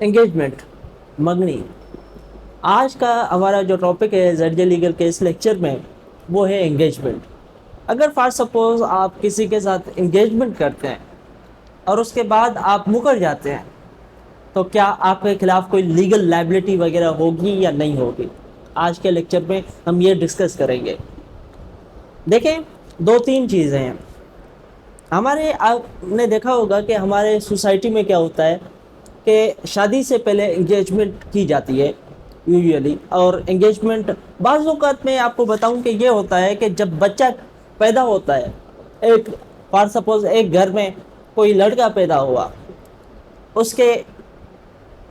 Engagement, منگنی۔ آج کا ہمارا جو ٹاپک ہے زیڈ لیگل کے اس لیکچر میں وہ ہے انگیجمنٹ۔ اگر فار سپوز آپ کسی کے ساتھ انگیجمنٹ کرتے ہیں اور اس کے بعد آپ مکر جاتے ہیں تو کیا آپ کے خلاف کوئی لیگل لائبلٹی وغیرہ ہوگی یا نہیں ہوگی؟ آج کے لیکچر میں ہم یہ ڈسکس کریں گے۔ دیکھیں، دو تین چیزیں ہیں ہمارے، آپ نے دیکھا ہوگا کہ ہمارے سوسائٹی میں کیا ہوتا ہے کہ شادی سے پہلے انگیجمنٹ کی جاتی ہے یوزلی، اور انگیجمنٹ بعض اوقات میں آپ کو بتاؤں کہ یہ ہوتا ہے کہ جب بچہ پیدا ہوتا ہے، ایک فار سپوز ایک گھر میں کوئی لڑکا پیدا ہوا، اس کے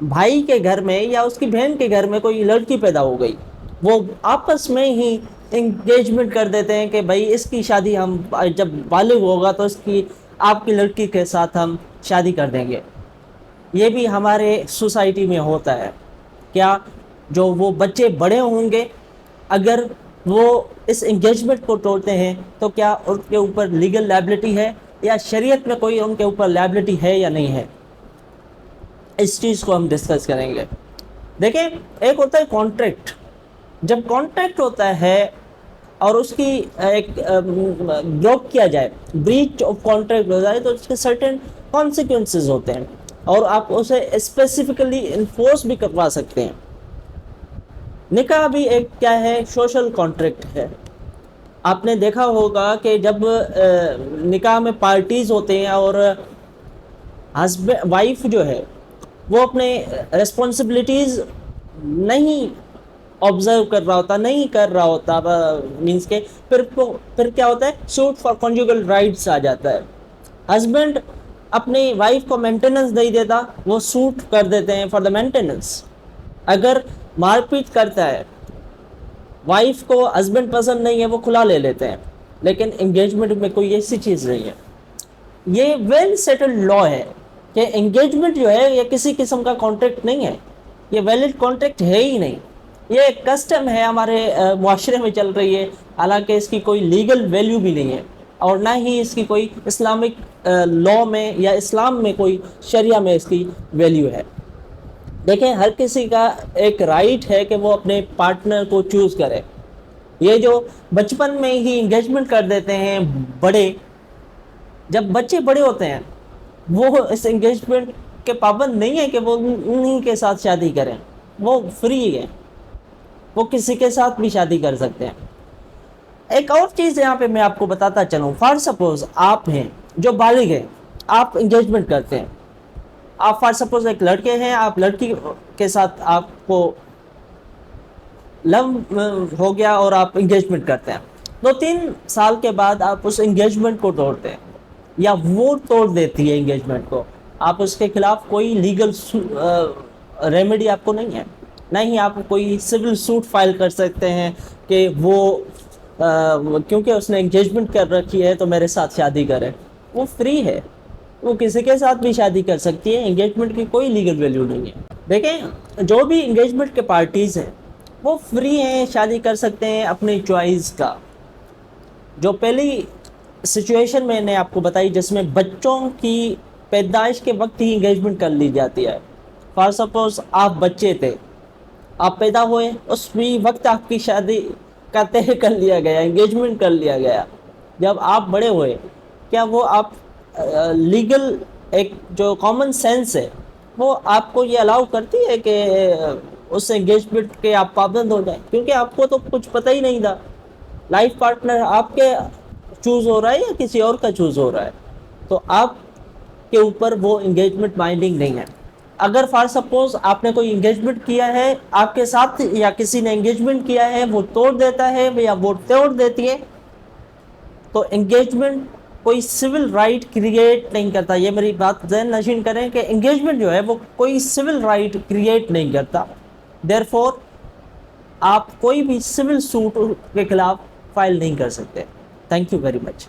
بھائی کے گھر میں یا اس کی بہن کے گھر میں کوئی لڑکی پیدا ہو گئی، وہ آپس میں ہی انگیجمنٹ کر دیتے ہیں کہ بھائی اس کی شادی ہم جب بالغ ہوگا تو آپ کی لڑکی کے ساتھ ہم شادی کر دیں گے۔ یہ بھی ہمارے سوسائٹی میں ہوتا ہے۔ کیا جو وہ بچے بڑے ہوں گے، اگر وہ اس انگیجمنٹ کو توڑتے ہیں تو کیا ان کے اوپر لیگل لائبلٹی ہے، یا شریعت میں کوئی ان کے اوپر لائبلٹی ہے یا نہیں ہے؟ اس چیز کو ہم ڈسکس کریں گے۔ دیکھیں، ایک ہوتا ہے کانٹریکٹ۔ جب کانٹریکٹ ہوتا ہے اور اس کی ایک بروک کیا جائے، بریچ آف کانٹریکٹ ہو جائے، تو اس کے سرٹن کانسیکوینسز ہوتے ہیں اور آپ اسے اسپیسیفکلی انفورس بھی کروا سکتے ہیں۔ نکاح بھی ایک کیا ہے، سوشل کانٹریکٹ ہے۔ آپ نے دیکھا ہوگا کہ جب نکاح میں پارٹیز ہوتے ہیں اور ہسبینڈ وائف جو ہے وہ اپنے ریسپانسبلٹیز نہیں آبزرو کر رہا ہوتا، نہیں کر رہا ہوتا، مینس کہ پھر کیا ہوتا ہے، سوٹ فار کنجوگل رائٹس آ جاتا ہے۔ ہسبینڈ اپنی وائف کو مینٹیننس نہیں دیتا، وہ سوٹ کر دیتے ہیں فار دا مینٹیننس۔ اگر مار پیٹ کرتا ہے، وائف کو ہسبینڈ پسند نہیں ہے، وہ کھلا لے لیتے ہیں۔ لیکن انگیجمنٹ میں کوئی ایسی چیز نہیں ہے۔ یہ ویل سیٹلڈ لا ہے کہ انگیجمنٹ جو ہے یہ کسی قسم کا کانٹریکٹ نہیں ہے، یہ ویلڈ کانٹریکٹ ہے ہی نہیں۔ یہ ایک کسٹم ہے، ہمارے معاشرے میں چل رہی ہے، حالانکہ اس کی کوئی لیگل ویلیو بھی نہیں ہے، اور نہ ہی اس کی کوئی اسلامک لا میں یا اسلام میں کوئی شریعہ میں اس کی ویلیو ہے۔ دیکھیں، ہر کسی کا ایک رائٹ ہے کہ وہ اپنے پارٹنر کو چوز کرے۔ یہ جو بچپن میں ہی انگیجمنٹ کر دیتے ہیں بڑے، جب بچے بڑے ہوتے ہیں وہ اس انگیجمنٹ کے پابند نہیں ہے کہ وہ انہی کے ساتھ شادی کریں، وہ فری ہے، وہ کسی کے ساتھ بھی شادی کر سکتے ہیں۔ ایک اور چیز یہاں پہ میں آپ کو بتاتا چلوں، فار سپوز آپ ہیں جو بالغ ہیں، آپ انگیجمنٹ کرتے ہیں، آپ فار سپوز ایک لڑکے ہیں، آپ لڑکی کے ساتھ آپ کو لو ہو گیا اور آپ انگیجمنٹ کرتے ہیں، 2-3 سال کے بعد آپ اس انگیجمنٹ کو توڑتے ہیں یا وہ توڑ دیتی ہے انگیجمنٹ کو، آپ اس کے خلاف کوئی لیگل ریمیڈی آپ کو نہیں ہے، نہ ہی آپ کوئی سول سوٹ فائل کر سکتے ہیں کہ وہ کیونکہ اس نے انگیجمنٹ کر رکھی ہے تو میرے ساتھ شادی کرے۔ وہ فری ہے، وہ کسی کے ساتھ بھی شادی کر سکتی ہے، انگیجمنٹ کی کوئی لیگل ویلیو نہیں ہے۔ دیکھیں، جو بھی انگیجمنٹ کے پارٹیز ہیں وہ فری ہیں، شادی کر سکتے ہیں اپنی چوائس کا۔ جو پہلی سچویشن میں نے آپ کو بتائی جس میں بچوں کی پیدائش کے وقت ہی انگیجمنٹ کر لی جاتی ہے، فار سپوز آپ بچے تھے، آپ پیدا ہوئے، اس بھی وقت آپ کی شادی کا طے کر لیا گیا، انگیجمنٹ کر لیا گیا۔ جب آپ بڑے ہوئے، کیا وہ آپ لیگل ایک جو کامن سینس ہے وہ آپ کو یہ الاؤ کرتی ہے کہ اس انگیجمنٹ کے آپ پابند ہو جائیں؟ کیونکہ آپ کو تو کچھ پتہ ہی نہیں تھا، لائف پارٹنر آپ کے چوز ہو رہا ہے یا کسی اور کا چوز ہو رہا ہے، تو آپ کے اوپر وہ انگیجمنٹ بائنڈنگ نہیں ہے۔ اگر فار سپوز آپ نے کوئی انگیجمنٹ کیا ہے آپ کے ساتھ یا کسی نے انگیجمنٹ کیا ہے، وہ توڑ دیتا ہے یا وہ توڑ دیتی ہے، تو انگیجمنٹ کوئی سول رائٹ کریٹ نہیں کرتا۔ یہ میری بات ذہن نشین کریں کہ انگیجمنٹ جو ہے وہ کوئی سول رائٹ کریٹ نہیں کرتا، دیئرفور آپ کوئی بھی سول سوٹ کے خلاف فائل نہیں کر سکتے۔ Thank you very much.